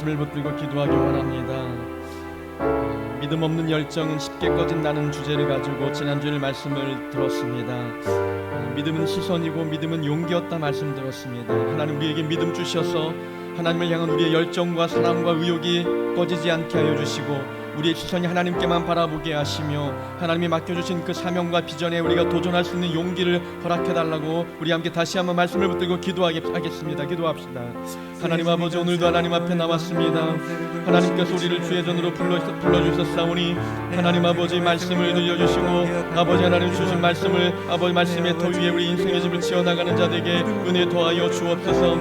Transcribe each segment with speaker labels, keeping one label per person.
Speaker 1: 말씀을 붙들고 기도하기 원합니다. 믿음 없는 열정은 쉽게 꺼진다는 주제를 가지고 지난주에 말씀을 들었습니다. 믿음은 시선이고 믿음은 용기였다 말씀 들었습니다. 하나님 우리에게 믿음 주셔서 하나님을 향한 우리의 열정과 사랑과 의욕이 꺼지지 않게 하여 주시고 우리의 시선이 하나님께만 바라보게 하시며 하나님이 맡겨주신 그 사명과 비전에 우리가 도전할 수 있는 용기를 허락해달라고 우리 함께 다시 한번 말씀을 붙들고 기도하겠습니다. 기도합시다. 하나님 아버지, 오늘도 하나님 앞에 나왔습니다. 하나님께서 우리를 주의 전으로 불러주셨사오니 하나님 아버지 말씀을 들려주시고 아버지 하나님 주신 말씀을 아버지 말씀의 터 위에 우리 인생의 집을 지어나가는 자들에게 은혜 더하여 주옵소서.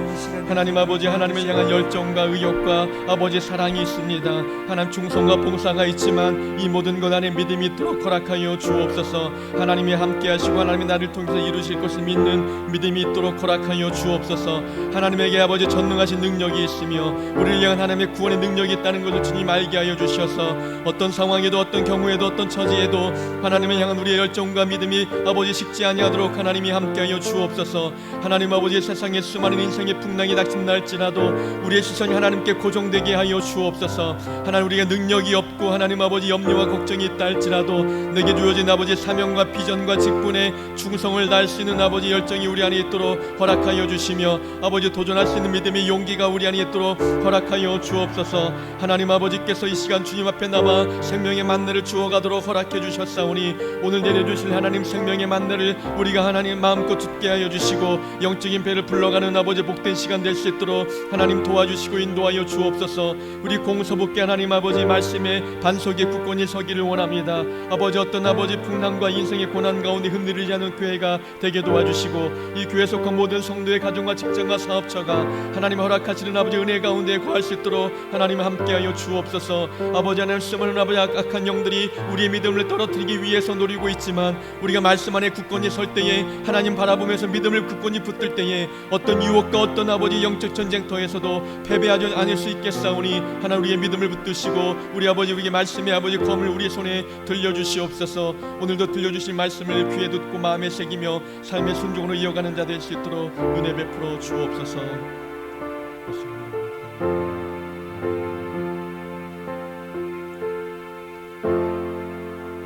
Speaker 1: 하나님 아버지, 하나님을 향한 열정과 의욕과 아버지 사랑이 있습니다. 하나님 충성과 봉사가 있지만 이 모든 것 안에 믿음이 있도록 허락하여 주옵소서. 하나님이 함께 하시고 하나님이 나를 통해서 이루실 것을 믿는 믿음이 있도록 허락하여 주옵소서. 하나님에게 아버지 전능하신 능력이 있으며 우리를 향한 하나님의 구원의 능력이 있다는 것을 주님 알게 하여 주셔서 어떤 상황에도 어떤 경우에도 어떤 처지에도 하나님을 향한 우리의 열정과 믿음이 아버지 식지 아니하도록 하나님이 함께하여 주옵소서. 하나님 아버지, 세상에 수많은 인생의 풍랑이 닥친날지라도 우리의 시선이 하나님께 고정되게 하여 주옵소서. 하나님 우리가 능력이 없고 하나님 아버지 염려와 걱정이 있다 할지라도 내게 주어진 아버지 사명과 비전과 직분에 충성을 다할 수 있는 아버지 열정이 우리 안에 있도록 허락하여 주시며 아버지 도전할 수 있는 믿음의 용기가 우리 안에 있도록 허락하여 주옵소서. 하나님 아버지께서 이 시간 주님 앞에 나와 생명의 만나를 주어가도록 허락해 주셨사오니 오늘 내려주실 하나님 생명의 만나를 우리가 하나님 마음껏 듣게 하여 주시고 영적인 배를 불러가는 아버지 복된 시간 될 수 있도록 하나님 도와주시고 인도하여 주옵소서. 우리 공서복게 하나님 아버지 말씀에 반석에 굳건히 서기를 원합니다. 아버지 어떤 아버지 풍랑과 인생의 고난 가운데 흔들리지 않는 교회가 되게 도와주시고 이 교회 속한 모든 성도의 가정과 직장과 사업처가 하나님 허락하시는 아버지 은혜 가운데 거할 수 있도록 하나님 함께하여 주옵소서. 아버지 하나님 수많은 아버지 악한 영들이 우리의 믿음을 떨어뜨리기 위해서 노리고 있지만 우리가 말씀 안에 굳건히 설 때에 하나님 바라보면서 믿음을 굳건히 붙들 때에 어떤 유혹과 어떤 아버지 영적 전쟁터에서도 패배하지 않을 수 있겠사오니 하나님 우리의 믿음을 붙드시고 우리 아버지 우리의 말씀의 아버지 검을 우리 손에 들려주시옵소서. 오늘도 들려주신 말씀을 귀에 듣고 마음에 새기며 삶의 순종으로 이어가는 자 될 수 있도록 은혜 베풀어 주옵소서.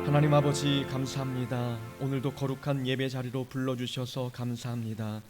Speaker 1: 하나님 아버지 감사합니다. 오늘도 거룩한 예배 자리로 불러주셔서 감사합니다.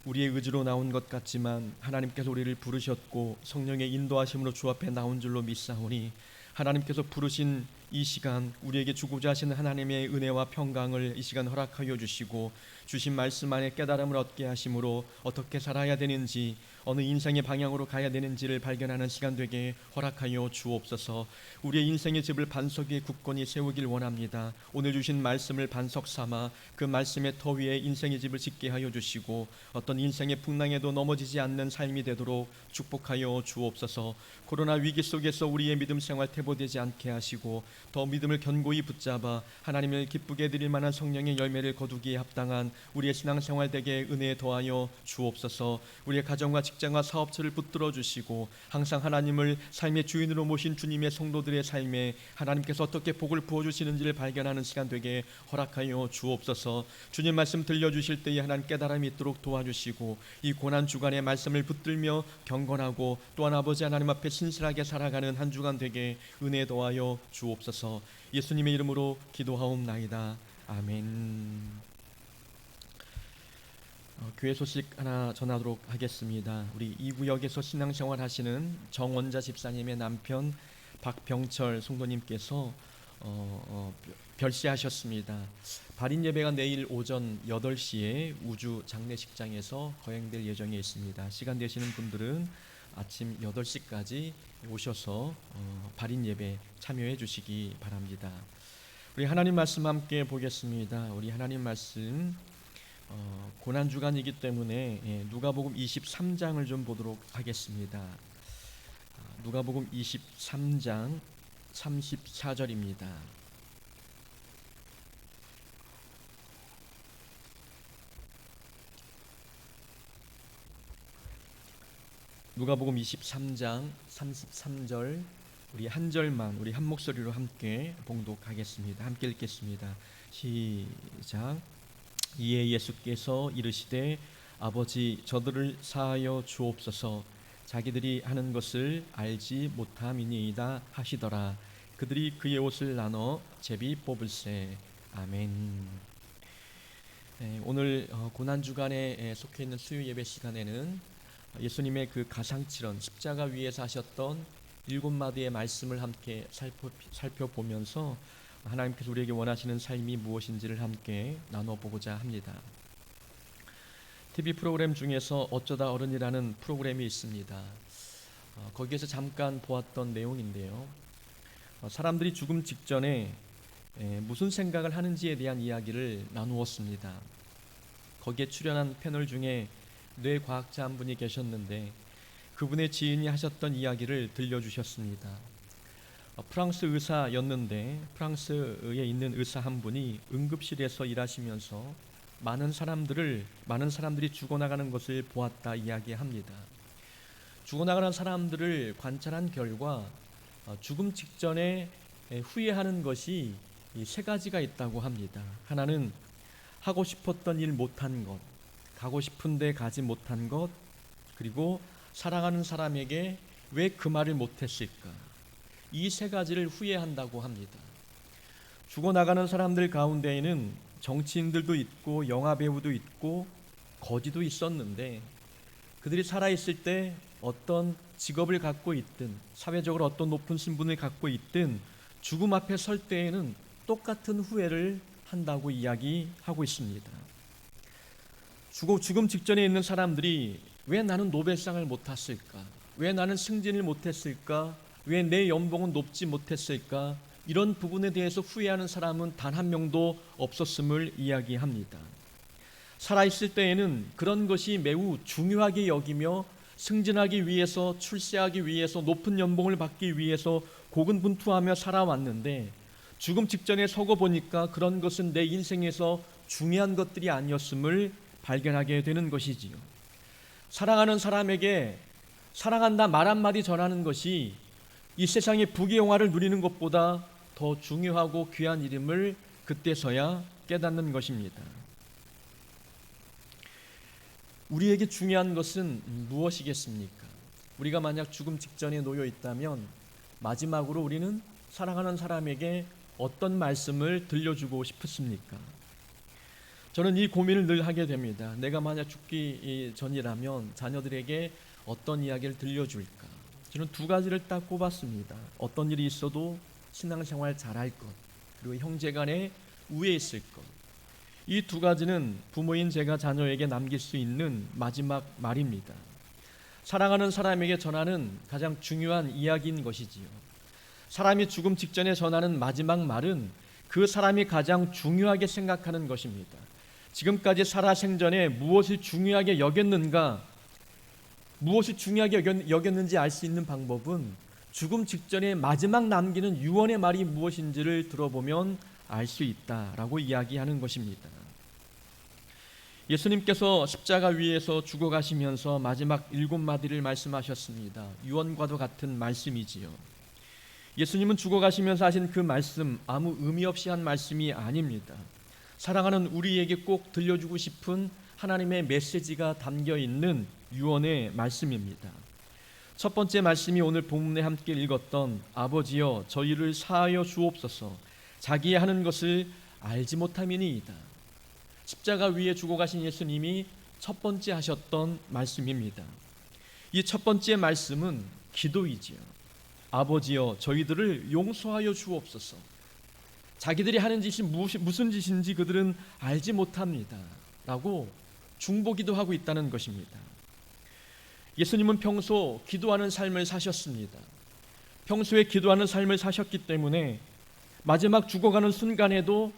Speaker 1: 우리의 의지로 나온 것 같지만 하나님께서 우리를 부르셨고 성령의 인도하심으로 주 앞에 나온 줄로 믿사오니 하나님께서 부르신 이 시간 우리에게 주고자 하시는 하나님의 은혜와 평강을 이 시간 허락하여 주시고 주신 말씀 안에 깨달음을 얻게 하심으로 어떻게 살아야 되는지 어느 인생의 방향으로 가야 되는지를 발견하는 시간 되게 허락하여 주옵소서. 우리의 인생의 집을 반석 위에 굳건히 세우길 원합니다. 오늘 주신 말씀을 반석 삼아 그 말씀의 터 위에 인생의 집을 짓게 하여 주시고 어떤 인생의 풍랑에도 넘어지지 않는 삶이 되도록 축복하여 주옵소서. 코로나 위기 속에서 우리의 믿음 생활 퇴보되지 않게 하시고 더 믿음을 견고히 붙잡아 하나님을 기쁘게 드릴 만한 성령의 열매를 거두기에 합당한 우리의 신앙생활 되게 은혜 더하여 주옵소서. 우리의 가정과 직장과 사업처를 붙들어 주시고 항상 하나님을 삶의 주인으로 모신 주님의 성도들의 삶에 하나님께서 어떻게 복을 부어주시는지를 발견하는 시간 되게 허락하여 주옵소서. 주님 말씀 들려주실 때에 하나님 깨달음이 있도록 도와주시고 이 고난 주간의 말씀을 붙들며 경건하고 또한 아버지 하나님 앞에 신실하게 살아가는 한 주간 되게 은혜 더하여 주옵소서. 예수님의 이름으로 기도하옵나이다. 아멘. 교회 소식 하나 전하도록 하겠습니다. 우리 이 구역에서 신앙생활 하시는 정원자 집사님의 남편 박병철 성도님께서 별세하셨습니다. 발인 예배가 내일 오전 8시에 우주 장례식장에서 거행될 예정에 있습니다. 시간 되시는 분들은 아침 8시까지 오셔서 발인 예배 참여해 주시기 바랍니다. 우리 하나님 말씀 함께 보겠습니다. 우리 하나님 말씀 고난 주간이기 때문에 누가복음 23장을 좀 보도록 하겠습니다. 누가복음 23장 34절입니다. 누가복음 23장 33절 우리 한 절만 우리 한 목소리로 함께 봉독하겠습니다. 함께 읽겠습니다. 시작. 이에 예수께서 이르시되 아버지 저들을 사하여 주옵소서. 자기들이 하는 것을 알지 못함이니이다 하시더라. 그들이 그의 옷을 나눠 제비 뽑을세. 아멘. 오늘 고난주간에 속해 있는 수요 예배 시간에는 예수님의 그 가상칠언 십자가 위에서 하셨던 7마디의 말씀을 함께 살펴보면서 하나님께서 우리에게 원하시는 삶이 무엇인지를 함께 나눠보고자 합니다. TV 프로그램 중에서 어쩌다 어른이라는 프로그램이 있습니다. 거기에서 잠깐 보았던 내용인데요. 사람들이 죽음 직전에 무슨 생각을 하는지에 대한 이야기를 나누었습니다. 거기에 출연한 패널 중에 뇌과학자 한 분이 계셨는데 그분의 지인이 하셨던 이야기를 들려주셨습니다. 프랑스 의사였는데 프랑스에 있는 의사 한 분이 응급실에서 일하시면서 많은 사람들이 죽어나가는 것을 보았다 이야기합니다. 죽어나가는 사람들을 관찰한 결과 죽음 직전에 후회하는 것이 세 가지가 있다고 합니다. 하나는 하고 싶었던 일 못한 것, 가고 싶은데 가지 못한 것, 그리고 사랑하는 사람에게 왜 그 말을 못했을까? 이 세 가지를 후회한다고 합니다. 죽어나가는 사람들 가운데에는 정치인들도 있고 영화배우도 있고 거지도 있었는데 그들이 살아있을 때 어떤 직업을 갖고 있든 사회적으로 어떤 높은 신분을 갖고 있든 죽음 앞에 설 때에는 똑같은 후회를 한다고 이야기하고 있습니다. 죽음 직전에 있는 사람들이 왜 나는 노벨상을 못 탔을까? 왜 나는 승진을 못했을까? 왜 내 연봉은 높지 못했을까? 이런 부분에 대해서 후회하는 사람은 단 한 명도 없었음을 이야기합니다. 살아있을 때에는 그런 것이 매우 중요하게 여기며 승진하기 위해서, 출세하기 위해서, 높은 연봉을 받기 위해서 고군분투하며 살아왔는데 죽음 직전에 서고 보니까 그런 것은 내 인생에서 중요한 것들이 아니었음을 발견하게 되는 것이지요. 사랑하는 사람에게 사랑한다 말 한마디 전하는 것이 이 세상의 부귀영화를 누리는 것보다 더 중요하고 귀한 일임을 그때서야 깨닫는 것입니다. 우리에게 중요한 것은 무엇이겠습니까? 우리가 만약 죽음 직전에 놓여 있다면 마지막으로 우리는 사랑하는 사람에게 어떤 말씀을 들려주고 싶습니까? 저는 이 고민을 늘 하게 됩니다. 내가 만약 죽기 전이라면 자녀들에게 어떤 이야기를 들려줄까? 저는 두 가지를 딱 꼽았습니다. 어떤 일이 있어도 신앙생활 잘할 것, 그리고 형제간에 우애 있을 것. 이 두 가지는 부모인 제가 자녀에게 남길 수 있는 마지막 말입니다. 사랑하는 사람에게 전하는 가장 중요한 이야기인 것이지요. 사람이 죽음 직전에 전하는 마지막 말은 그 사람이 가장 중요하게 생각하는 것입니다. 지금까지 살아생전에 무엇을 중요하게 여겼는가, 무엇을 중요하게 여겼는지 알 수 있는 방법은 죽음 직전에 마지막 남기는 유언의 말이 무엇인지를 들어보면 알 수 있다라고 이야기하는 것입니다. 예수님께서 십자가 위에서 죽어가시면서 마지막 7마디를 말씀하셨습니다. 유언과도 같은 말씀이지요. 예수님은 죽어가시면서 하신 그 말씀 아무 의미 없이 한 말씀이 아닙니다. 사랑하는 우리에게 꼭 들려주고 싶은 하나님의 메시지가 담겨 있는 유언의 말씀입니다. 첫 번째 말씀이 오늘 본문에 함께 읽었던 아버지여 저희를 사하여 주옵소서 자기의 하는 것을 알지 못함이니이다. 십자가 위에 죽어가신 예수님이 첫 번째 하셨던 말씀입니다. 이 첫 번째 말씀은 기도이지요. 아버지여 저희들을 용서하여 주옵소서. 자기들이 하는 짓이 무슨 짓인지 그들은 알지 못합니다 라고 중보기도 하고 있다는 것입니다. 예수님은 평소 기도하는 삶을 사셨습니다. 평소에 기도하는 삶을 사셨기 때문에 마지막 죽어가는 순간에도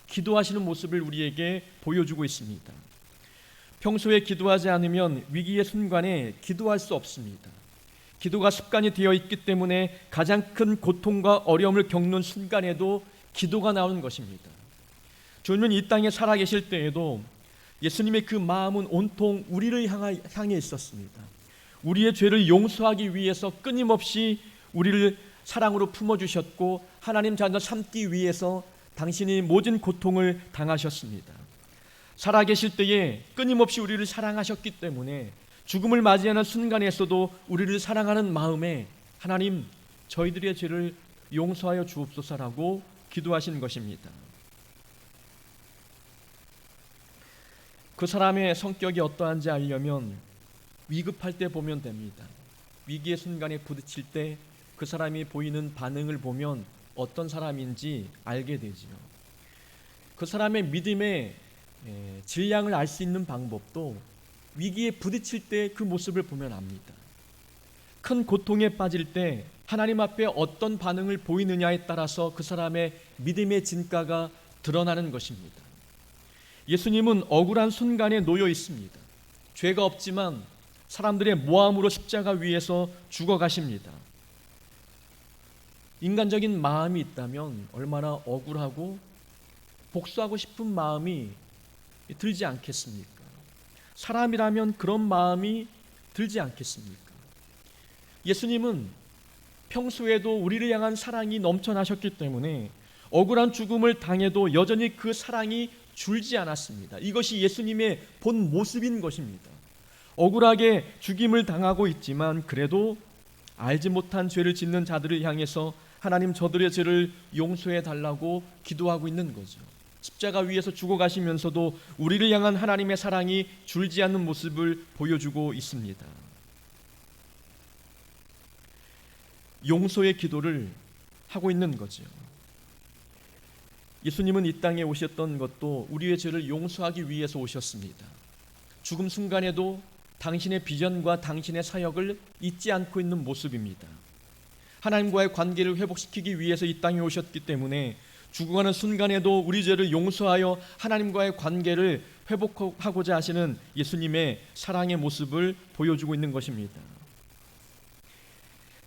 Speaker 1: 기도하시는 모습을 우리에게 보여주고 있습니다. 평소에 기도하지 않으면 위기의 순간에 기도할 수 없습니다. 기도가 습관이 되어 있기 때문에 가장 큰 고통과 어려움을 겪는 순간에도 기도가 나오는 것입니다. 주님은 이 땅에 살아계실 때에도 예수님의 그 마음은 온통 우리를 향해 있었습니다. 우리의 죄를 용서하기 위해서 끊임없이 우리를 사랑으로 품어주셨고 하나님 자녀 삼기 위해서 당신이 모든 고통을 당하셨습니다. 살아계실 때에 끊임없이 우리를 사랑하셨기 때문에 죽음을 맞이하는 순간에서도 우리를 사랑하는 마음에 하나님, 저희들의 죄를 용서하여 주옵소서라고 기도하신 것입니다. 그 사람의 성격이 어떠한지 알려면 위급할 때 보면 됩니다. 위기의 순간에 부딪힐 때 그 사람이 보이는 반응을 보면 어떤 사람인지 알게 되지요. 그 사람의 믿음의 질량을 알 수 있는 방법도 위기에 부딪힐 때 그 모습을 보면 압니다. 큰 고통에 빠질 때 하나님 앞에 어떤 반응을 보이느냐에 따라서 그 사람의 믿음의 진가가 드러나는 것입니다. 예수님은 억울한 순간에 놓여 있습니다. 죄가 없지만 사람들의 모함으로 십자가 위에서 죽어가십니다. 인간적인 마음이 있다면 얼마나 억울하고 복수하고 싶은 마음이 들지 않겠습니까? 사람이라면 그런 마음이 들지 않겠습니까? 예수님은 평소에도 우리를 향한 사랑이 넘쳐나셨기 때문에 억울한 죽음을 당해도 여전히 그 사랑이 줄지 않았습니다. 이것이 예수님의 본 모습인 것입니다. 억울하게 죽임을 당하고 있지만 그래도 알지 못한 죄를 짓는 자들을 향해서 하나님, 저들의 죄를 용서해 달라고 기도하고 있는 거죠. 십자가 위에서 죽어가시면서도 우리를 향한 하나님의 사랑이 줄지 않는 모습을 보여주고 있습니다. 용서의 기도를 하고 있는 거죠. 예수님은 이 땅에 오셨던 것도 우리의 죄를 용서하기 위해서 오셨습니다. 죽음 순간에도 당신의 비전과 당신의 사역을 잊지 않고 있는 모습입니다. 하나님과의 관계를 회복시키기 위해서 이 땅에 오셨기 때문에 죽어가는 순간에도 우리 죄를 용서하여 하나님과의 관계를 회복하고자 하시는 예수님의 사랑의 모습을 보여주고 있는 것입니다.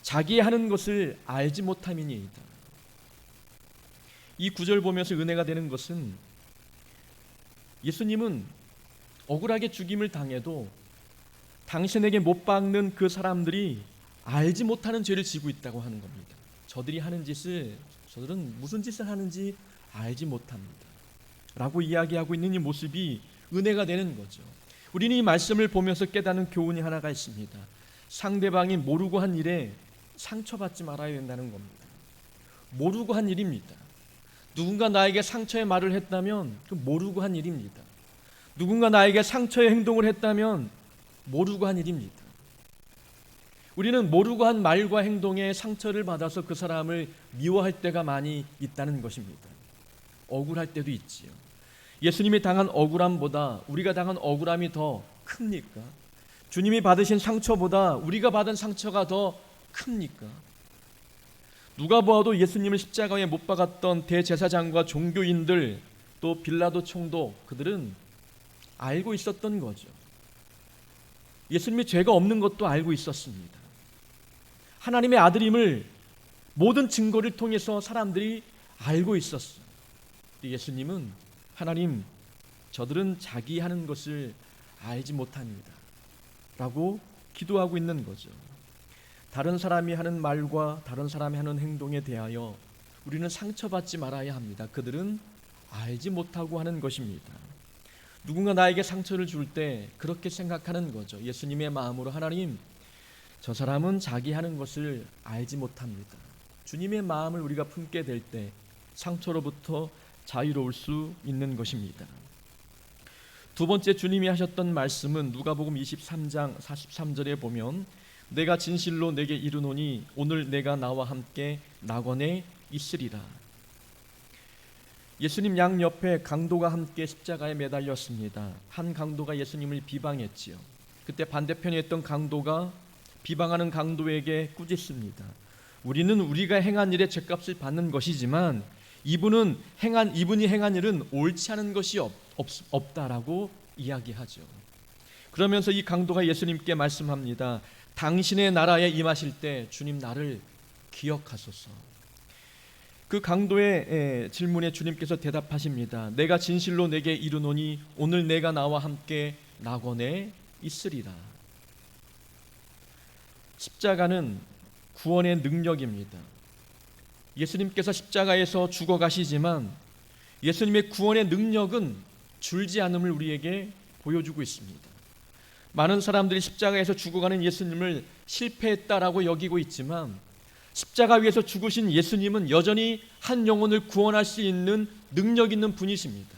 Speaker 1: 자기 하는 것을 알지 못함이니이다. 이 구절 보면서 은혜가 되는 것은 예수님은 억울하게 죽임을 당해도 당신에게 못 박는 그 사람들이 알지 못하는 죄를 지고 있다고 하는 겁니다. 저들은 무슨 짓을 하는지 알지 못합니다 라고 이야기하고 있는 이 모습이 은혜가 되는 거죠. 우리는 이 말씀을 보면서 깨닫는 교훈이 하나가 있습니다. 상대방이 모르고 한 일에 상처받지 말아야 된다는 겁니다. 모르고 한 일입니다. 누군가 나에게 상처의 말을 했다면 그 모르고 한 일입니다. 누군가 나에게 상처의 행동을 했다면 모르고 한 일입니다. 우리는 모르고 한 말과 행동에 상처를 받아서 그 사람을 미워할 때가 많이 있다는 것입니다. 억울할 때도 있지요. 예수님이 당한 억울함보다 우리가 당한 억울함이 더 큽니까? 주님이 받으신 상처보다 우리가 받은 상처가 더 큽니까? 누가 보아도 예수님을 십자가에 못 박았던 대제사장과 종교인들, 또 빌라도 총독, 그들은 알고 있었던 거죠. 예수님이 죄가 없는 것도 알고 있었습니다. 하나님의 아들임을 모든 증거를 통해서 사람들이 알고 있었어요. 예수님은 하나님, 저들은 자기 하는 것을 알지 못합니다 라고 기도하고 있는 거죠. 다른 사람이 하는 말과 다른 사람이 하는 행동에 대하여 우리는 상처받지 말아야 합니다. 그들은 알지 못하고 하는 것입니다. 누군가 나에게 상처를 줄 때 그렇게 생각하는 거죠. 예수님의 마음으로 하나님, 저 사람은 자기 하는 것을 알지 못합니다. 주님의 마음을 우리가 품게 될 때 상처로부터 자유로울 수 있는 것입니다. 두 번째 주님이 하셨던 말씀은 누가복음 23장 43절에 보면 내가 진실로 내게 이르노니 오늘 내가 나와 함께 낙원에 있으리라. 예수님 양옆에 강도가 함께 십자가에 매달렸습니다. 한 강도가 예수님을 비방했지요. 그때 반대편에 있던 강도가 비방하는 강도에게 꾸짖습니다. 우리는 우리가 행한 일의 죗값을 받는 것이지만 이분이 행한 일은 옳지 않은 것이 없다라고 이야기하죠. 그러면서 이 강도가 예수님께 말씀합니다. 당신의 나라에 임하실 때 주님 나를 기억하소서. 그 강도의 질문에 주님께서 대답하십니다. 내가 진실로 내게 이르노니 오늘 내가 나와 함께 낙원에 있으리라. 십자가는 구원의 능력입니다. 예수님께서 십자가에서 죽어가시지만 예수님의 구원의 능력은 줄지 않음을 우리에게 보여주고 있습니다. 많은 사람들이 십자가에서 죽어가는 예수님을 실패했다라고 여기고 있지만 십자가 위에서 죽으신 예수님은 여전히 한 영혼을 구원할 수 있는 능력 있는 분이십니다.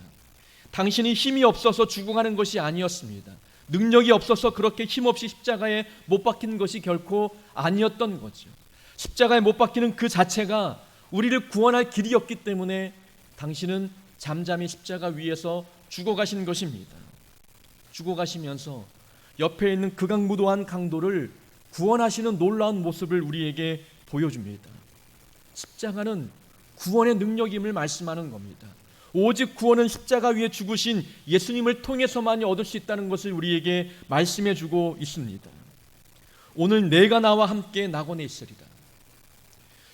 Speaker 1: 당신이 힘이 없어서 죽어가는 것이 아니었습니다. 능력이 없어서 그렇게 힘없이 십자가에 못 박힌 것이 결코 아니었던 거죠. 십자가에 못 박히는 그 자체가 우리를 구원할 길이었기 때문에 당신은 잠잠히 십자가 위에서 죽어가신 것입니다. 죽어가시면서 옆에 있는 극악무도한 강도를 구원하시는 놀라운 모습을 우리에게 보여줍니다. 십자가는 구원의 능력임을 말씀하는 겁니다. 오직 구원은 십자가 위에 죽으신 예수님을 통해서만이 얻을 수 있다는 것을 우리에게 말씀해 주고 있습니다. 오늘 내가 나와 함께 낙원에 있으리라.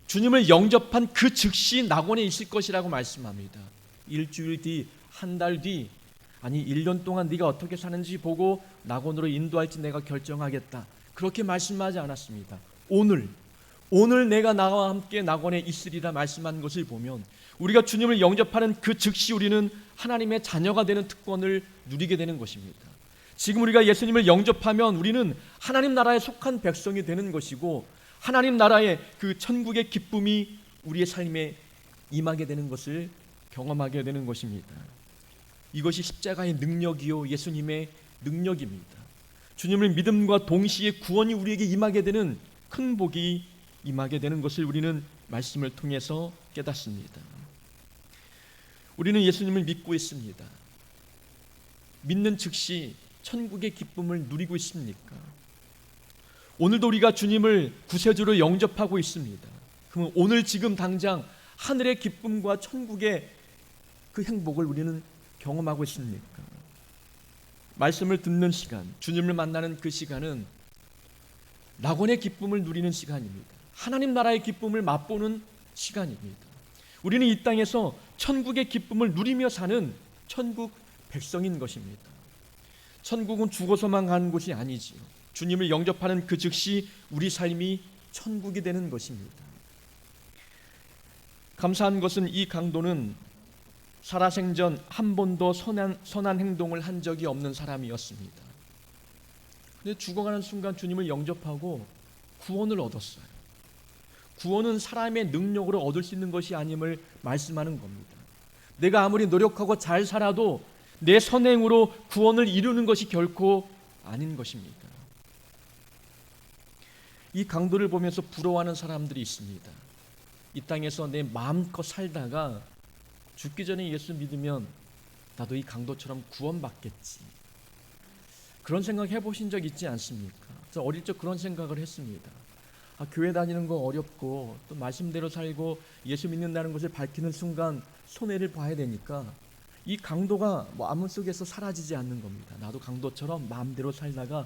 Speaker 1: 주님을 영접한 그 즉시 낙원에 있을 것이라고 말씀합니다. 일주일 뒤, 한 달 뒤, 아니 1년 동안 네가 어떻게 사는지 보고 낙원으로 인도할지 내가 결정하겠다. 그렇게 말씀하지 않았습니다. 오늘 내가 나와 함께 낙원에 있으리라 말씀한 것을 보면 우리가 주님을 영접하는 그 즉시 우리는 하나님의 자녀가 되는 특권을 누리게 되는 것입니다. 지금 우리가 예수님을 영접하면 우리는 하나님 나라에 속한 백성이 되는 것이고 하나님 나라의 그 천국의 기쁨이 우리의 삶에 임하게 되는 것을 경험하게 되는 것입니다. 이것이 십자가의 능력이요 예수님의 능력입니다. 주님을 믿음과 동시에 구원이 우리에게 임하게 되는 큰 복이 임하게 되는 것을 우리는 말씀을 통해서 깨닫습니다. 우리는 예수님을 믿고 있습니다. 믿는 즉시 천국의 기쁨을 누리고 있습니까? 오늘도 우리가 주님을 구세주로 영접하고 있습니다. 그러면 오늘 지금 당장 하늘의 기쁨과 천국의 그 행복을 우리는 경험하고 있습니까? 말씀을 듣는 시간, 주님을 만나는 그 시간은 낙원의 기쁨을 누리는 시간입니다. 하나님 나라의 기쁨을 맛보는 시간입니다. 우리는 이 땅에서 천국의 기쁨을 누리며 사는 천국 백성인 것입니다. 천국은 죽어서만 가는 곳이 아니지요. 주님을 영접하는 그 즉시 우리 삶이 천국이 되는 것입니다. 감사한 것은 이 강도는 살아생전 한 번도 선한 행동을 한 적이 없는 사람이었습니다. 그런데 죽어가는 순간 주님을 영접하고 구원을 얻었어요. 구원은 사람의 능력으로 얻을 수 있는 것이 아님을 말씀하는 겁니다. 내가 아무리 노력하고 잘 살아도 내 선행으로 구원을 이루는 것이 결코 아닌 것입니다. 이 강도를 보면서 부러워하는 사람들이 있습니다. 이 땅에서 내 마음껏 살다가 죽기 전에 예수 믿으면 나도 이 강도처럼 구원받겠지. 그런 생각 해보신 적 있지 않습니까? 저 어릴 적 그런 생각을 했습니다. 교회 다니는 거 어렵고 또 말씀대로 살고 예수 믿는다는 것을 밝히는 순간 손해를 봐야 되니까 이 강도가 암문 속에서 사라지지 않는 겁니다. 나도 강도처럼 마음대로 살다가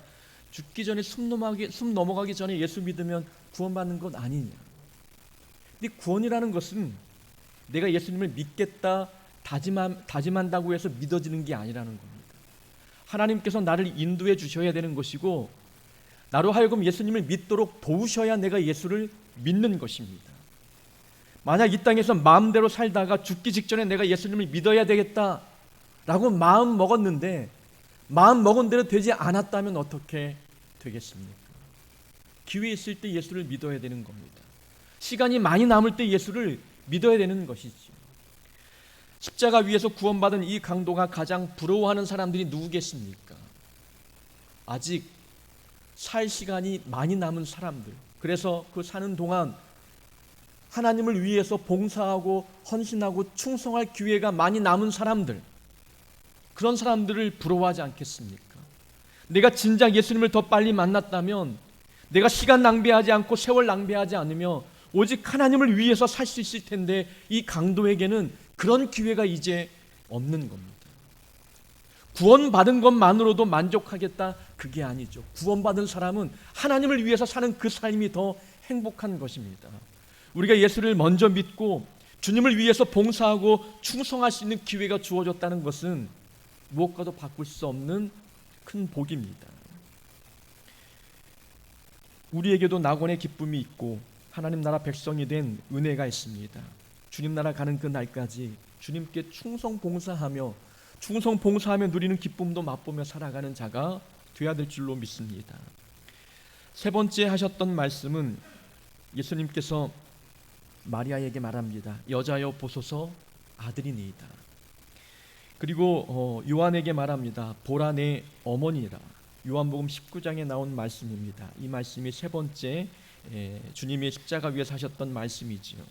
Speaker 1: 죽기 전에 숨 넘어가기 전에 예수 믿으면 구원받는 건 아니냐. 근데 구원이라는 것은 내가 예수님을 믿겠다 다짐한다고 해서 믿어지는 게 아니라는 겁니다. 하나님께서 나를 인도해 주셔야 되는 것이고 나로 하여금 예수님을 믿도록 도우셔야 내가 예수를 믿는 것입니다. 만약 이 땅에서 마음대로 살다가 죽기 직전에 내가 예수님을 믿어야 되겠다라고 마음 먹었는데 마음 먹은 대로 되지 않았다면 어떻게 되겠습니까? 기회 있을 때 예수를 믿어야 되는 겁니다. 시간이 많이 남을 때 예수를 믿어야 되는 것이죠. 십자가 위에서 구원받은 이 강도가 가장 부러워하는 사람들이 누구겠습니까? 아직 살 시간이 많이 남은 사람들, 그래서 그 사는 동안 하나님을 위해서 봉사하고 헌신하고 충성할 기회가 많이 남은 사람들, 그런 사람들을 부러워하지 않겠습니까? 내가 진작 예수님을 더 빨리 만났다면 내가 시간 낭비하지 않고 세월 낭비하지 않으며 오직 하나님을 위해서 살 수 있을 텐데 이 강도에게는 그런 기회가 이제 없는 겁니다. 구원받은 것만으로도 만족하겠다, 그게 아니죠. 구원받은 사람은 하나님을 위해서 사는 그 삶이 더 행복한 것입니다. 우리가 예수를 먼저 믿고 주님을 위해서 봉사하고 충성할 수 있는 기회가 주어졌다는 것은 무엇과도 바꿀 수 없는 큰 복입니다. 우리에게도 낙원의 기쁨이 있고 하나님 나라 백성이 된 은혜가 있습니다. 주님 나라 가는 그 날까지 주님께 충성 봉사하며 누리는 기쁨도 맛보며 살아가는 자가 돼야 될 줄로 믿습니다. 세 번째 하셨던 말씀은 예수님께서 마리아에게 말합니다. 여자여 보소서 아들이니이다. 그리고 요한에게 말합니다. 보라 내 어머니라. 요한복음 19장에 나온 말씀입니다. 이 말씀이 세 번째 주님의 십자가 위에서 하셨던 말씀이지요.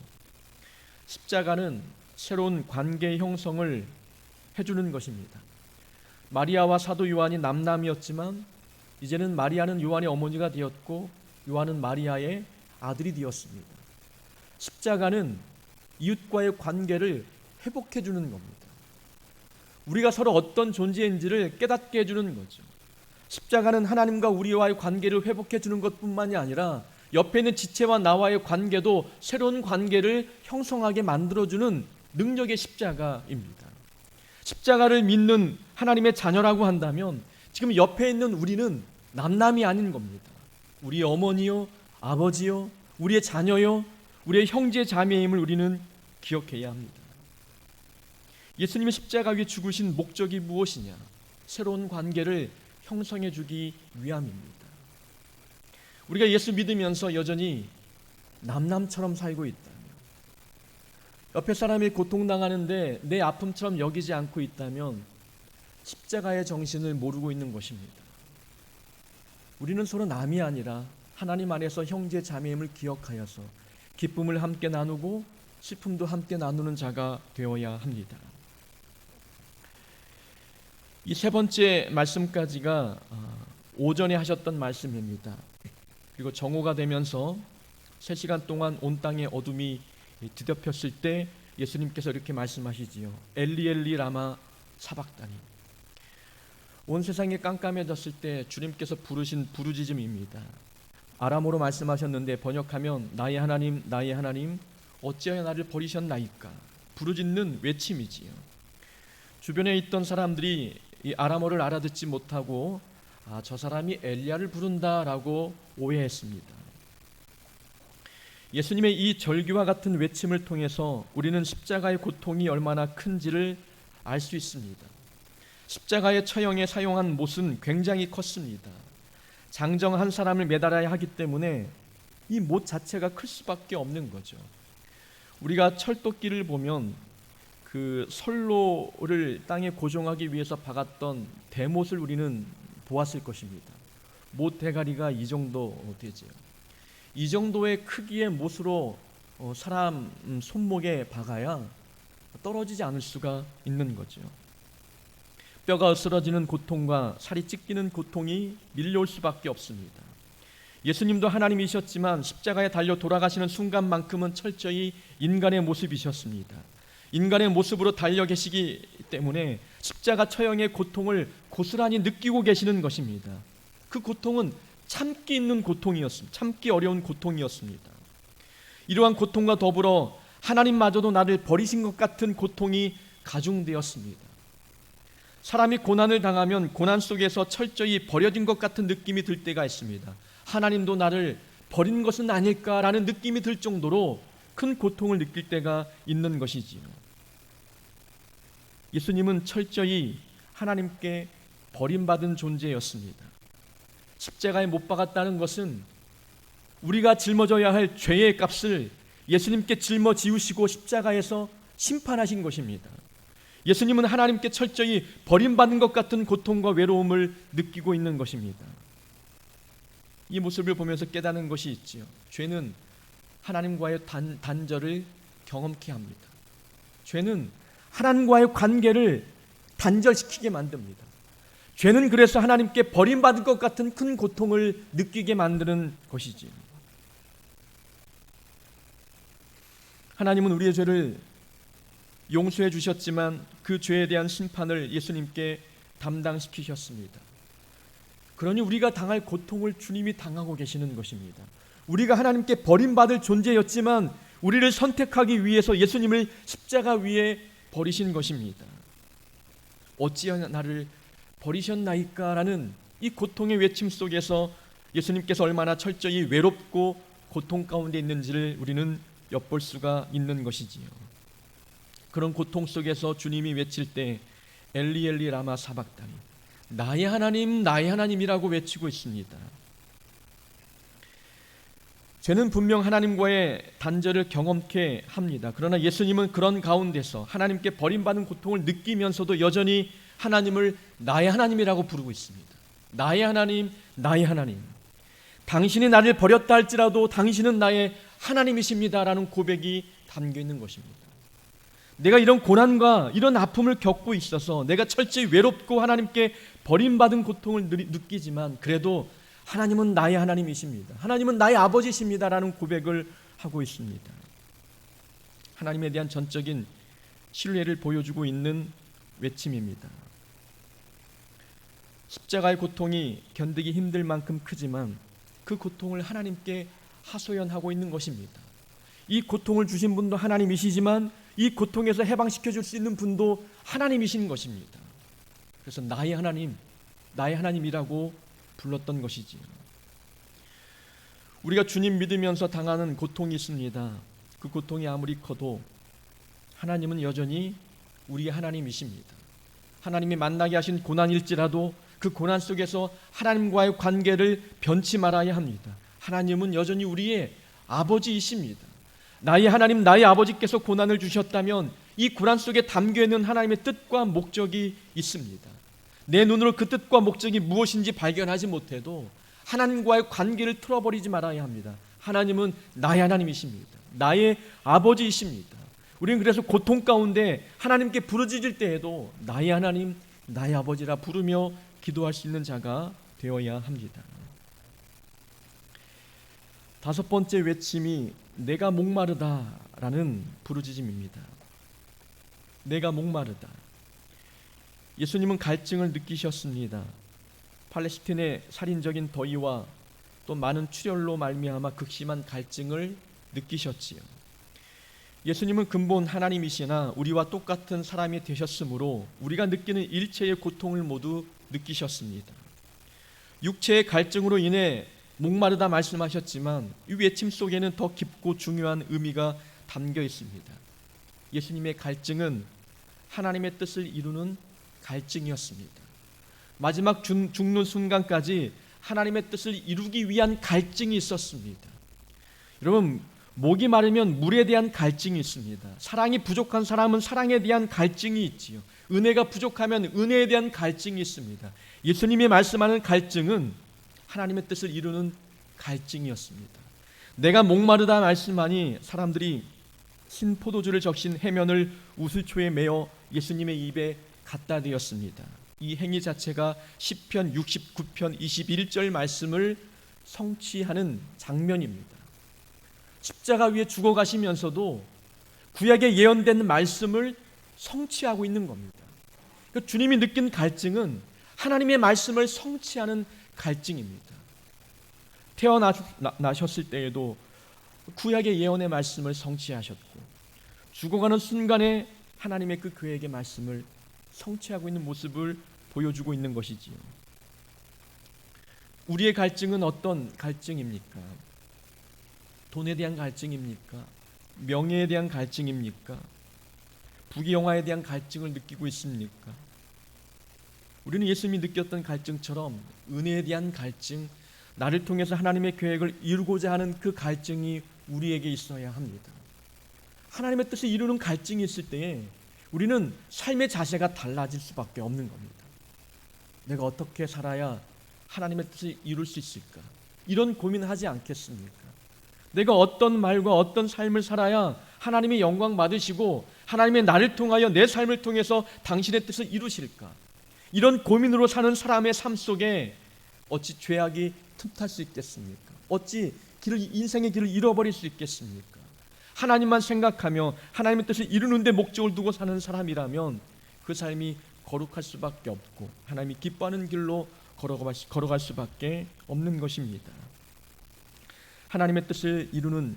Speaker 1: 십자가는 새로운 관계 형성을 해주는 것입니다. 마리아와 사도 요한이 남남이었지만 이제는 마리아는 요한의 어머니가 되었고 요한은 마리아의 아들이 되었습니다. 십자가는 이웃과의 관계를 회복해 주는 겁니다. 우리가 서로 어떤 존재인지를 깨닫게 해주는 거죠. 십자가는 하나님과 우리와의 관계를 회복해 주는 것뿐만이 아니라 옆에 있는 지체와 나와의 관계도 새로운 관계를 형성하게 만들어주는 능력의 십자가입니다. 십자가를 믿는 하나님의 자녀라고 한다면 지금 옆에 있는 우리는 남남이 아닌 겁니다. 우리의 어머니요, 아버지요, 우리의 자녀요, 우리의 형제 자매임을 우리는 기억해야 합니다. 예수님의 십자가 위에 죽으신 목적이 무엇이냐? 새로운 관계를 형성해 주기 위함입니다. 우리가 예수 믿으면서 여전히 남남처럼 살고 있다면, 옆에 사람이 고통당하는데 내 아픔처럼 여기지 않고 있다면 십자가의 정신을 모르고 있는 것입니다. 우리는 서로 남이 아니라 하나님 안에서 형제 자매임을 기억하여서 기쁨을 함께 나누고 슬픔도 함께 나누는 자가 되어야 합니다. 이 세 번째 말씀까지가 오전에 하셨던 말씀입니다. 그리고 정오가 되면서 3시간 동안 온 땅에 어둠이 뒤덮였을 때 예수님께서 이렇게 말씀하시지요. 엘리 엘리 라마 사박다니. 온 세상이 깜깜해졌을 때 주님께서 부르신 부르짖음입니다. 아람어로 말씀하셨는데 번역하면 나의 하나님 나의 하나님 어찌하여 나를 버리셨나이까. 부르짖는 외침이지요. 주변에 있던 사람들이 이 아람어를 알아듣지 못하고 저 사람이 엘리야를 부른다라고 오해했습니다. 예수님의 이 절규와 같은 외침을 통해서 우리는 십자가의 고통이 얼마나 큰지를 알 수 있습니다. 십자가의 처형에 사용한 못은 굉장히 컸습니다. 장정 한 사람을 매달아야 하기 때문에 이 못 자체가 클 수밖에 없는 거죠. 우리가 철도길을 보면 그 선로를 땅에 고정하기 위해서 박았던 대못을 우리는 보았을 것입니다. 못 대가리가 이 정도 되죠. 이 정도의 크기의 못으로 사람 손목에 박아야 떨어지지 않을 수가 있는 거죠. 뼈가 으스러지는 고통과 살이 찢기는 고통이 밀려올 수밖에 없습니다. 예수님도 하나님이셨지만 십자가에 달려 돌아가시는 순간만큼은 철저히 인간의 모습이셨습니다. 인간의 모습으로 달려 계시기 때문에 십자가 처형의 고통을 고스란히 느끼고 계시는 것입니다. 그 고통은 참기 있는 고통이었습니다. 참기 어려운 고통이었습니다. 이러한 고통과 더불어 하나님마저도 나를 버리신 것 같은 고통이 가중되었습니다. 사람이 고난을 당하면 고난 속에서 철저히 버려진 것 같은 느낌이 들 때가 있습니다. 하나님도 나를 버린 것은 아닐까라는 느낌이 들 정도로 큰 고통을 느낄 때가 있는 것이지요. 예수님은 철저히 하나님께 버림받은 존재였습니다. 십자가에 못 박았다는 것은 우리가 짊어져야 할 죄의 값을 예수님께 짊어지우시고 십자가에서 심판하신 것입니다. 예수님은 하나님께 철저히 버림받은 것 같은 고통과 외로움을 느끼고 있는 것입니다. 이 모습을 보면서 깨닫는 것이 있지요. 죄는 하나님과의 단절을 경험케 합니다. 죄는 하나님과의 관계를 단절시키게 만듭니다. 죄는 그래서 하나님께 버림받을 것 같은 큰 고통을 느끼게 만드는 것이지요. 하나님은 우리의 죄를 용서해 주셨지만 그 죄에 대한 심판을 예수님께 담당시키셨습니다. 그러니 우리가 당할 고통을 주님이 당하고 계시는 것입니다. 우리가 하나님께 버림받을 존재였지만 우리를 선택하기 위해서 예수님을 십자가 위에 버리신 것입니다. 어찌하여 나를 버리셨나이까 라는 이 고통의 외침 속에서 예수님께서 얼마나 철저히 외롭고 고통 가운데 있는지를 우리는 엿볼 수가 있는 것이지요. 그런 고통 속에서 주님이 외칠 때 엘리 엘리 라마 사박다니 나의 하나님, 나의 하나님이라고 외치고 있습니다. 죄는 분명 하나님과의 단절을 경험케 합니다. 그러나 예수님은 그런 가운데서 하나님께 버림받은 고통을 느끼면서도 여전히 하나님을 나의 하나님이라고 부르고 있습니다. 나의 하나님, 나의 하나님. 당신이 나를 버렸다 할지라도 당신은 나의 하나님이십니다라는 고백이 담겨 있는 것입니다. 내가 이런 고난과 이런 아픔을 겪고 있어서 내가 철저히 외롭고 하나님께 버림받은 고통을 느끼지만 그래도 하나님은 나의 하나님이십니다. 하나님은 나의 아버지십니다라는 고백을 하고 있습니다. 하나님에 대한 전적인 신뢰를 보여주고 있는 외침입니다. 십자가의 고통이 견디기 힘들 만큼 크지만 그 고통을 하나님께 하소연하고 있는 것입니다. 이 고통을 주신 분도 하나님이시지만 이 고통에서 해방시켜 줄 수 있는 분도 하나님이신 것입니다. 그래서 나의 하나님, 나의 하나님이라고 불렀던 것이지요. 우리가 주님 믿으면서 당하는 고통이 있습니다. 그 고통이 아무리 커도 하나님은 여전히 우리의 하나님이십니다. 하나님이 만나게 하신 고난일지라도 그 고난 속에서 하나님과의 관계를 변치 말아야 합니다. 하나님은 여전히 우리의 아버지이십니다. 나의 하나님, 나의 아버지께서 고난을 주셨다면 이 고난 속에 담겨있는 하나님의 뜻과 목적이 있습니다. 내 눈으로 그 뜻과 목적이 무엇인지 발견하지 못해도 하나님과의 관계를 틀어버리지 말아야 합니다. 하나님은 나의 하나님이십니다. 나의 아버지이십니다. 우리는 그래서 고통 가운데 하나님께 부르짖을 때에도 나의 하나님, 나의 아버지라 부르며 기도할 수 있는 자가 되어야 합니다. 다섯 번째 외침이 내가 목마르다라는 부르짖음입니다. 내가 목마르다. 예수님은 갈증을 느끼셨습니다. 팔레스틴의 살인적인 더위와 또 많은 출혈로 말미암아 극심한 갈증을 느끼셨지요. 예수님은 근본 하나님이시나 우리와 똑같은 사람이 되셨으므로 우리가 느끼는 일체의 고통을 모두 느끼셨습니다. 육체의 갈증으로 인해 목마르다 말씀하셨지만 이 외침 속에는 더 깊고 중요한 의미가 담겨 있습니다. 예수님의 갈증은 하나님의 뜻을 이루는 갈증이었습니다. 마지막 죽는 순간까지 하나님의 뜻을 이루기 위한 갈증이 있었습니다. 여러분, 목이 마르면 물에 대한 갈증이 있습니다. 사랑이 부족한 사람은 사랑에 대한 갈증이 있지요. 은혜가 부족하면 은혜에 대한 갈증이 있습니다. 예수님이 말씀하는 갈증은 하나님의 뜻을 이루는 갈증이었습니다. 내가 목마르다 말씀하니 사람들이 신 포도주를 적신 해면을 우슬초에 매어 예수님의 입에 갖다 대었습니다. 이 행위 자체가 시편 69편 21절 말씀을 성취하는 장면입니다. 십자가 위에 죽어가시면서도 구약에 예언된 말씀을 성취하고 있는 겁니다. 그러니까 주님이 느낀 갈증은 하나님의 말씀을 성취하는 갈증입니다. 태어나셨을 때에도 구약의 예언의 말씀을 성취하셨고 죽어가는 순간에 하나님의 그 계획의 말씀을 성취하고 있는 모습을 보여주고 있는 것이지요. 우리의 갈증은 어떤 갈증입니까? 돈에 대한 갈증입니까? 명예에 대한 갈증입니까? 부귀영화에 대한 갈증을 느끼고 있습니까? 우리는 예수님이 느꼈던 갈증처럼 은혜에 대한 갈증, 나를 통해서 하나님의 계획을 이루고자 하는 그 갈증이 우리에게 있어야 합니다. 하나님의 뜻을 이루는 갈증이 있을 때에 우리는 삶의 자세가 달라질 수밖에 없는 겁니다. 내가 어떻게 살아야 하나님의 뜻을 이룰 수 있을까? 이런 고민하지 않겠습니까? 내가 어떤 말과 어떤 삶을 살아야 하나님의 영광 받으시고 하나님의 나를 통하여 내 삶을 통해서 당신의 뜻을 이루실까? 이런 고민으로 사는 사람의 삶 속에 어찌 죄악이 틈탈 수 있겠습니까? 어찌 인생의 길을 잃어버릴 수 있겠습니까? 하나님만 생각하며 하나님의 뜻을 이루는 데 목적을 두고 사는 사람이라면 그 삶이 거룩할 수밖에 없고 하나님이 기뻐하는 길로 걸어갈 수밖에 없는 것입니다. 하나님의 뜻을 이루는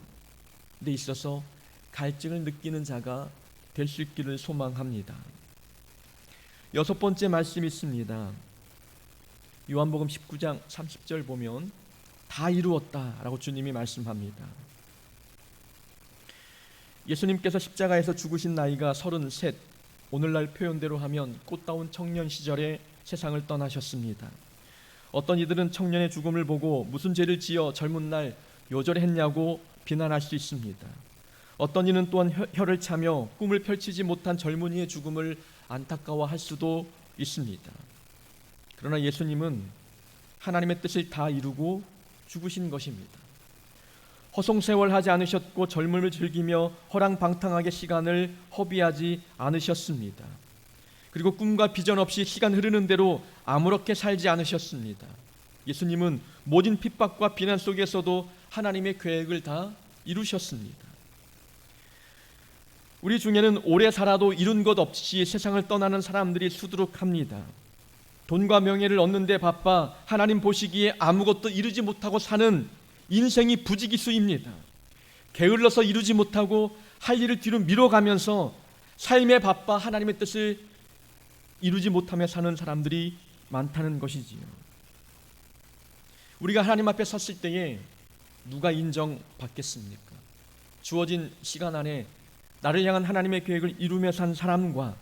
Speaker 1: 데 있어서 갈증을 느끼는 자가 될 수 있기를 소망합니다. 여섯 번째 말씀이 있습니다. 요한복음 19장 30절 보면 다 이루었다라고 주님이 말씀합니다. 예수님께서 십자가에서 죽으신 나이가 33, 오늘날 표현대로 하면 꽃다운 청년 시절에 세상을 떠나셨습니다. 어떤 이들은 청년의 죽음을 보고 무슨 죄를 지어 젊은 날 요절했냐고 비난할 수 있습니다. 어떤 이는 또한 혀를 차며 꿈을 펼치지 못한 젊은이의 죽음을 안타까워할 수도 있습니다. 그러나 예수님은 하나님의 뜻을 다 이루고 죽으신 것입니다. 허송세월하지 않으셨고 젊음을 즐기며 허랑방탕하게 시간을 허비하지 않으셨습니다. 그리고 꿈과 비전 없이 시간 흐르는 대로 아무렇게 살지 않으셨습니다. 예수님은 모든 핍박과 비난 속에서도 하나님의 계획을 다 이루셨습니다. 우리 중에는 오래 살아도 이룬 것 없이 세상을 떠나는 사람들이 수두룩합니다. 돈과 명예를 얻는 데 바빠 하나님 보시기에 아무것도 이루지 못하고 사는 인생이 부지기수입니다. 게을러서 이루지 못하고 할 일을 뒤로 미뤄가면서 삶에 바빠 하나님의 뜻을 이루지 못하며 사는 사람들이 많다는 것이지요. 우리가 하나님 앞에 섰을 때에 누가 인정받겠습니까? 주어진 시간 안에 나를 향한 하나님의 계획을 이루며 산 사람과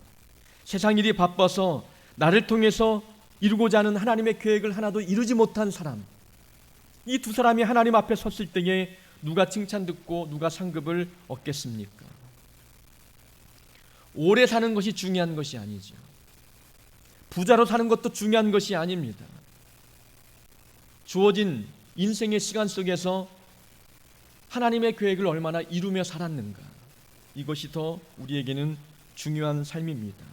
Speaker 1: 세상 일이 바빠서 나를 통해서 이루고자 하는 하나님의 계획을 하나도 이루지 못한 사람, 이 두 사람이 하나님 앞에 섰을 때에 누가 칭찬 듣고 누가 상급을 얻겠습니까? 오래 사는 것이 중요한 것이 아니죠. 부자로 사는 것도 중요한 것이 아닙니다. 주어진 인생의 시간 속에서 하나님의 계획을 얼마나 이루며 살았는가, 이것이 더 우리에게는 중요한 삶입니다.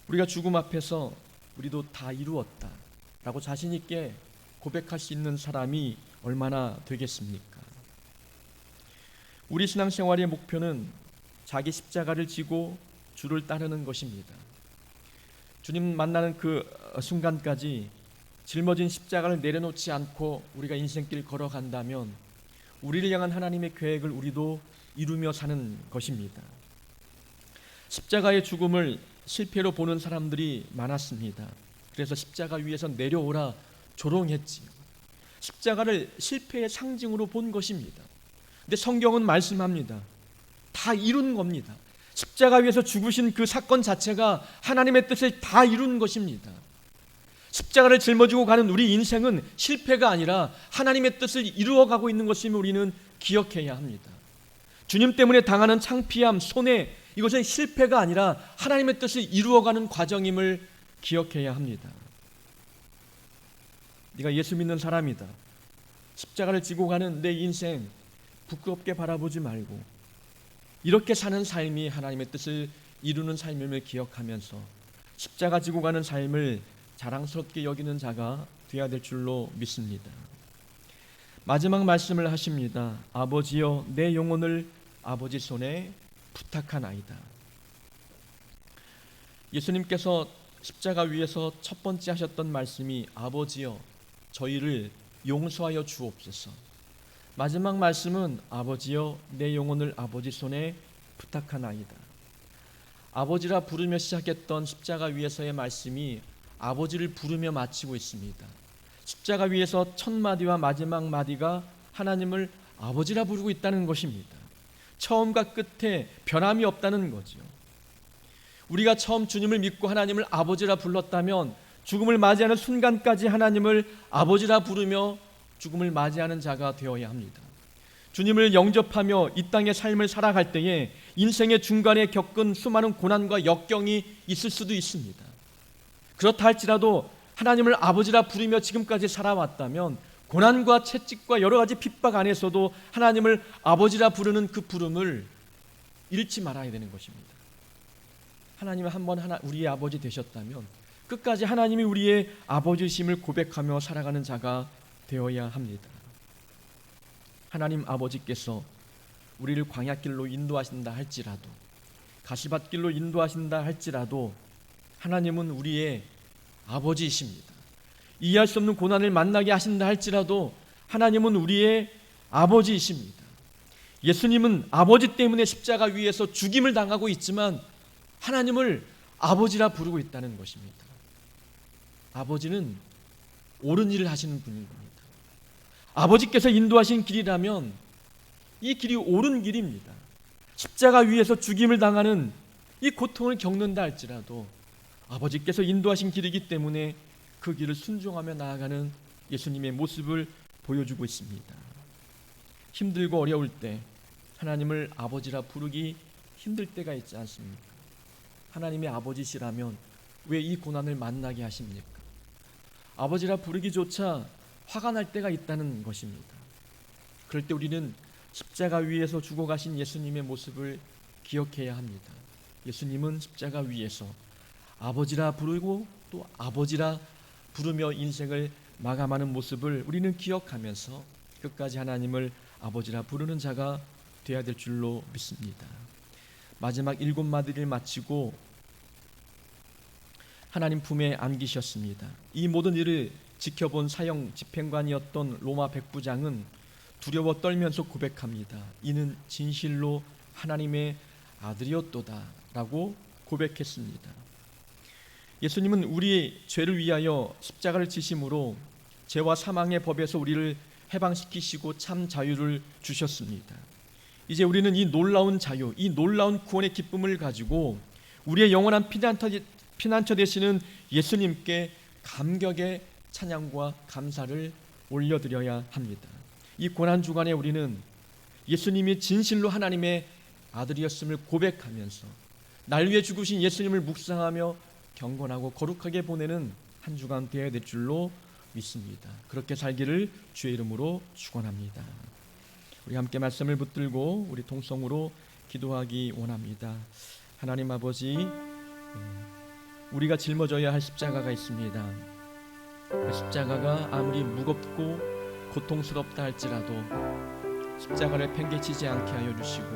Speaker 1: 우리가 죽음 앞에서 우리도 다 이루었다 라고 자신 있게 고백할 수 있는 사람이 얼마나 되겠습니까? 우리 신앙생활의 목표는 자기 십자가를 지고 주를 따르는 것입니다. 주님 만나는 그 순간까지 짊어진 십자가를 내려놓지 않고 우리가 인생길 걸어간다면 우리를 향한 하나님의 계획을 우리도 이루며 사는 것입니다. 십자가의 죽음을 실패로 보는 사람들이 많았습니다. 그래서 십자가 위에서 내려오라 조롱했지요. 십자가를 실패의 상징으로 본 것입니다. 근데 성경은 말씀합니다. 다 이룬 겁니다. 십자가 위에서 죽으신 그 사건 자체가 하나님의 뜻을 다 이룬 것입니다. 십자가를 짊어지고 가는 우리 인생은 실패가 아니라 하나님의 뜻을 이루어가고 있는 것임을 우리는 기억해야 합니다. 주님 때문에 당하는 창피함, 손해, 이것은 실패가 아니라 하나님의 뜻을 이루어가는 과정임을 기억해야 합니다. 네가 예수 믿는 사람이다, 십자가를 지고 가는 내 인생 부끄럽게 바라보지 말고 이렇게 사는 삶이 하나님의 뜻을 이루는 삶임을 기억하면서 십자가 지고 가는 삶을 자랑스럽게 여기는 자가 되어야 될 줄로 믿습니다. 마지막 말씀을 하십니다. 아버지여 내 영혼을 아버지 손에 부탁하나이다. 예수님께서 십자가 위에서 첫 번째 하셨던 말씀이 아버지여 저희를 용서하여 주옵소서. 마지막 말씀은 아버지여 내 영혼을 아버지 손에 부탁하나이다. 아버지라 부르며 시작했던 십자가 위에서의 말씀이 아버지를 부르며 마치고 있습니다. 십자가 위에서 첫 마디와 마지막 마디가 하나님을 아버지라 부르고 있다는 것입니다. 처음과 끝에 변함이 없다는 거죠. 우리가 처음 주님을 믿고 하나님을 아버지라 불렀다면 죽음을 맞이하는 순간까지 하나님을 아버지라 부르며 죽음을 맞이하는 자가 되어야 합니다. 주님을 영접하며 이 땅의 삶을 살아갈 때에 인생의 중간에 겪은 수많은 고난과 역경이 있을 수도 있습니다. 그렇다 할지라도 하나님을 아버지라 부르며 지금까지 살아왔다면 고난과 채찍과 여러 가지 핍박 안에서도 하나님을 아버지라 부르는 그 부름을 잃지 말아야 되는 것입니다. 하나님은 한번 우리의 아버지 되셨다면 끝까지 하나님이 우리의 아버지심을 고백하며 살아가는 자가 되어야 합니다. 하나님 아버지께서 우리를 광야길로 인도하신다 할지라도, 가시밭길로 인도하신다 할지라도 하나님은 우리의 아버지이십니다. 이해할 수 없는 고난을 만나게 하신다 할지라도 하나님은 우리의 아버지이십니다. 예수님은 아버지 때문에 십자가 위에서 죽임을 당하고 있지만 하나님을 아버지라 부르고 있다는 것입니다. 아버지는 옳은 일을 하시는 분인 겁니다. 아버지께서 인도하신 길이라면 이 길이 옳은 길입니다. 십자가 위에서 죽임을 당하는 이 고통을 겪는다 할지라도 아버지께서 인도하신 길이기 때문에 그 길을 순종하며 나아가는 예수님의 모습을 보여주고 있습니다. 힘들고 어려울 때 하나님을 아버지라 부르기 힘들 때가 있지 않습니까? 하나님의 아버지시라면 왜 이 고난을 만나게 하십니까? 아버지라 부르기조차 화가 날 때가 있다는 것입니다. 그럴 때 우리는 십자가 위에서 죽어가신 예수님의 모습을 기억해야 합니다. 예수님은 십자가 위에서 아버지라 부르고 또 아버지라 부르며 인생을 마감하는 모습을 우리는 기억하면서 끝까지 하나님을 아버지라 부르는 자가 되어야 될 줄로 믿습니다. 마지막 7마디를 마치고 하나님 품에 안기셨습니다. 이 모든 일을 지켜본 사형 집행관이었던 로마 백부장은 두려워 떨면서 고백합니다. 이는 진실로 하나님의 아들이었도다 라고 고백했습니다. 예수님은 우리의 죄를 위하여 십자가를 지심으로 죄와 사망의 법에서 우리를 해방시키시고 참 자유를 주셨습니다. 이제 우리는 이 놀라운 자유, 이 놀라운 구원의 기쁨을 가지고 우리의 영원한 피난처 되시는 예수님께 감격의 찬양과 감사를 올려드려야 합니다. 이 고난주간에 우리는 예수님이 진실로 하나님의 아들이었음을 고백하면서 날 위해 죽으신 예수님을 묵상하며 경건하고 거룩하게 보내는 한 주간 되어야 될 줄로 믿습니다. 그렇게 살기를 주의 이름으로 축원합니다. 우리 함께 말씀을 붙들고 우리 통성으로 기도하기 원합니다. 하나님 아버지, 우리가 짊어져야 할 십자가가 있습니다. 그 십자가가 아무리 무겁고 고통스럽다 할지라도 십자가를 팽개치지 않게 하여 주시고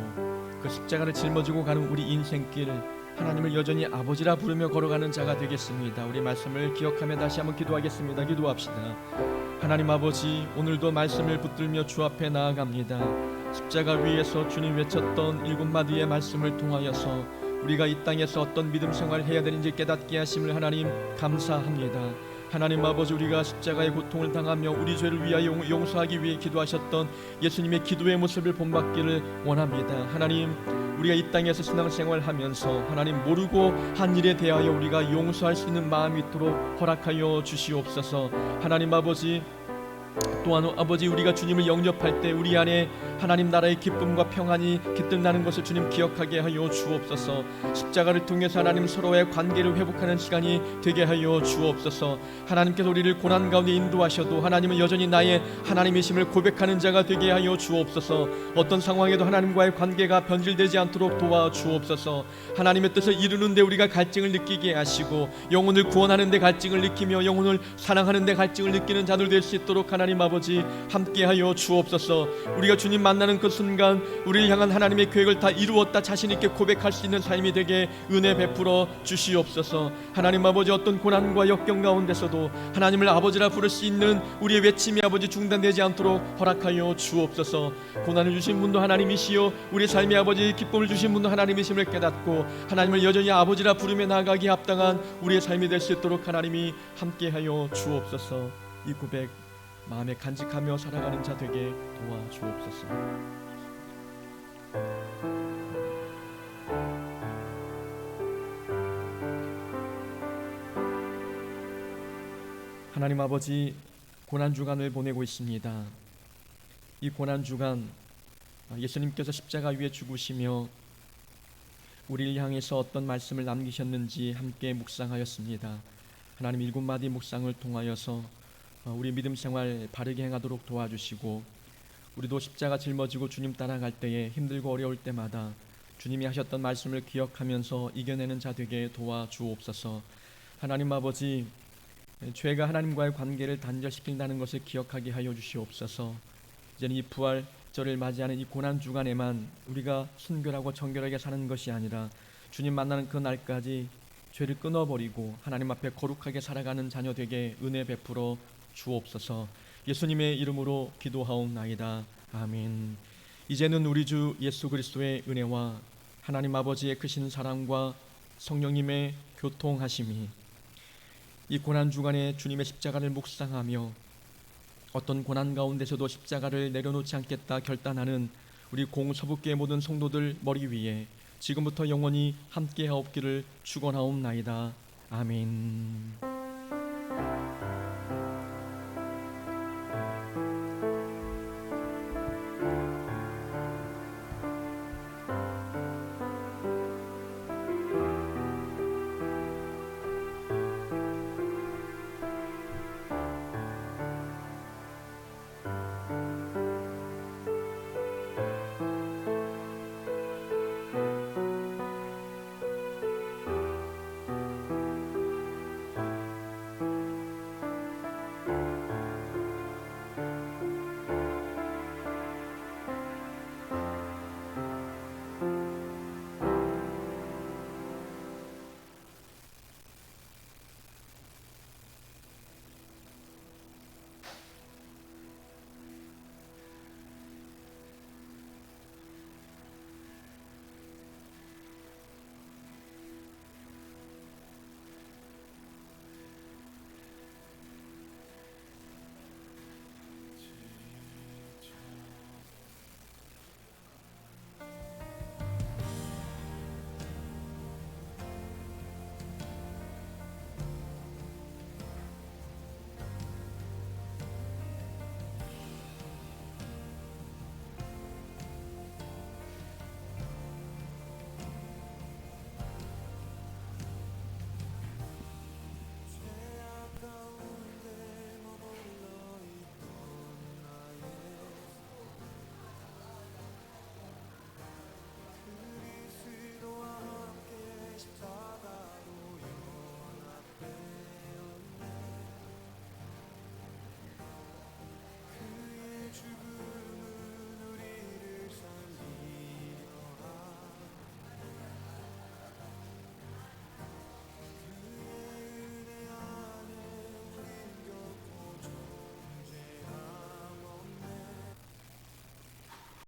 Speaker 1: 그 십자가를 짊어지고 가는 우리 인생길 하나님을 여전히 아버지라 부르며 걸어가는 자가 되겠습니다. 우리 말씀을 기억하며 다시 한번 기도하겠습니다. 기도합시다. 하나님 아버지, 오늘도 말씀을 붙들며 주 앞에 나아갑니다. 십자가 위에서 주님 외쳤던 7마디의 말씀을 통하여서 우리가 이 땅에서 어떤 믿음 생활을 해야 되는지 깨닫게 하심을 하나님 감사합니다. 하나님 아버지, 우리가 십자가의 고통을 당하며 우리 죄를 위하여 용서하기 위해 기도하셨던 예수님의 기도의 모습을 본받기를 원합니다. 하나님, 우리가 이 땅에서 신앙생활을 하면서 하나님 모르고 한 일에 대하여 우리가 용서할 수 있는 마음이 있도록 허락하여 주시옵소서. 하나님 아버지, 또한 아버지, 우리가 주님을 영접할 때 우리 안에 하나님 나라의 기쁨과 평안이 깃들나는 것을 주님 기억하게 하여 주옵소서. 십자가를 통해서 하나님 서로의 관계를 회복하는 시간이 되게 하여 주옵소서. 하나님께서 우리를 고난 가운데 인도하셔도 하나님은 여전히 나의 하나님이심을 고백하는 자가 되게 하여 주옵소서. 어떤 상황에도 하나님과의 관계가 변질되지 않도록 도와주옵소서. 하나님의 뜻을 이루는 데 우리가 갈증을 느끼게 하시고 영혼을 구원하는 데 갈증을 느끼며 영혼을 사랑하는 데 갈증을 느끼는 자들 될 수 있도록 하나님 아버지 함께하여 주옵소서. 우리가 주님 만나는 그 순간 우리를 향한 하나님의 계획을 다 이루었다 자신 있게 고백할 수 있는 삶이 되게 은혜 베풀어 주시옵소서. 하나님 아버지, 어떤 고난과 역경 가운데서도 하나님을 아버지라 부를 수 있는 우리의 외침이 아버지 중단되지 않도록 허락하여 주옵소서. 고난을 주신 분도 하나님이시요 우리 삶의 아버지 기쁨을 주신 분도 하나님이심을 깨닫고 하나님을 여전히 아버지라 부르며 나아가기에 합당한 우리의 삶이 될 수 있도록 하나님이 함께하여 주옵소서. 이 고백 마음에 간직하며 살아가는 자 되게 도와주옵소서. 하나님 아버지, 고난주간을 보내고 있습니다. 이 고난주간 예수님께서 십자가 위에 죽으시며 우리를 향해서 어떤 말씀을 남기셨는지 함께 묵상하였습니다. 하나님 7마디 묵상을 통하여서 우리 믿음 생활 바르게 행하도록 도와주시고 우리도 십자가 짊어지고 주님 따라갈 때에 힘들고 어려울 때마다 주님이 하셨던 말씀을 기억하면서 이겨내는 자 되게 도와주옵소서. 하나님 아버지, 죄가 하나님과의 관계를 단절시킨다는 것을 기억하게 하여 주시옵소서. 이제는 이 부활절을 맞이하는 이 고난주간에만 우리가 순결하고 정결하게 사는 것이 아니라 주님 만나는 그 날까지 죄를 끊어버리고 하나님 앞에 거룩하게 살아가는 자녀 되게 은혜 베풀어 주옵소서. 예수님의 이름으로 기도하옵나이다. 아멘. 이제는 우리 주 예수 그리스도의 은혜와 하나님 아버지의 크신 사랑과 성령님의 교통하심이 이 고난주간에 주님의 십자가를 묵상하며 어떤 고난 가운데서도 십자가를 내려놓지 않겠다 결단하는 우리 공서북교의 모든 성도들 머리 위에 지금부터 영원히 함께하옵기를 축원하옵나이다. 아멘.